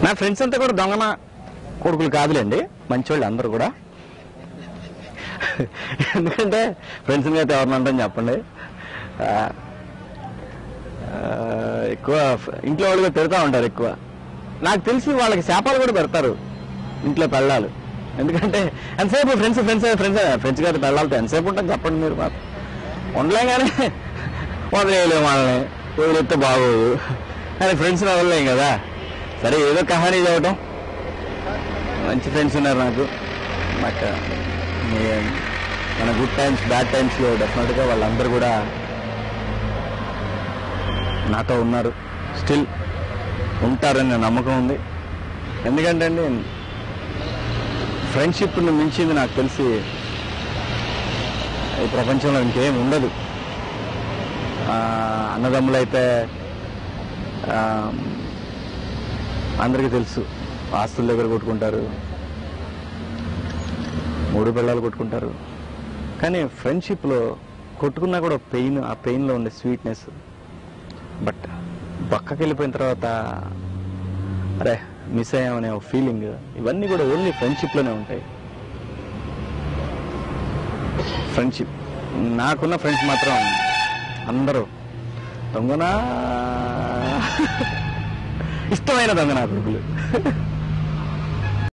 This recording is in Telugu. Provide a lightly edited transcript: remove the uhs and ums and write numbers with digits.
నా ఫ్రెండ్స్ అంతా కూడా దొంగన కొడుకులు కాదులేండి, మంచివాళ్ళు అందరూ కూడా. ఎందుకంటే ఫ్రెండ్స్ని అయితే ఎవరిని అంటాం చెప్పండి. ఎక్కువ ఇంట్లో వాళ్ళు కూడా పెడతా ఉంటారు. ఎక్కువ నాకు తెలిసి వాళ్ళకి శాపాలు కూడా పెడతారు ఇంట్లో పెళ్ళాలు. ఎందుకంటే ఎంతసేపు ఫ్రెండ్స్ ఫ్రెండ్స్ ఫ్రెండ్స్ ఫ్రెండ్స్ గారు పెళ్ళాలతో ఎంతసేపు ఉంటాం చెప్పండి మీరు. మాత్రం ఉండలేగానే వదిలేయలేము వాళ్ళని, వదిలేస్తే బాగోదు కానీ ఫ్రెండ్స్ని వదలలేం కదా. సరే ఏదో కహానీ చదవటం. మంచి ఫ్రెండ్స్ ఉన్నారు నాకు. బట్ మన గుడ్ టైమ్స్ బ్యాడ్ టైమ్స్లో డెఫినెట్గా వాళ్ళందరూ కూడా నాతో ఉన్నారు, స్టిల్ ఉంటారని నమ్మకం ఉంది. ఎందుకంటే అండి ఫ్రెండ్షిప్ను మించింది నాకు తెలిసి ఈ ప్రపంచంలో ఇంకేం ఉండదు. అన్నదమ్ములైతే అందరికీ తెలుసు, ఆస్తుల దగ్గర కొట్టుకుంటారు, 3 పిల్లలు కొట్టుకుంటారు. కానీ ఫ్రెండ్షిప్లో కొట్టుకున్నా కూడా పెయిన్, ఆ పెయిన్లో ఉండే స్వీట్నెస్, బట్ పక్కకి వెళ్ళిపోయిన తర్వాత అరే మిస్ అయ్యామనే ఒక ఫీలింగ్, ఇవన్నీ కూడా ఓన్లీ ఫ్రెండ్షిప్లోనే ఉంటాయి. ఫ్రెండ్షిప్ నాకున్న ఫ్రెండ్స్ మాత్రం అందరూ దొంగనా ఇష్టమైన దొంగ నా కొడుకులు.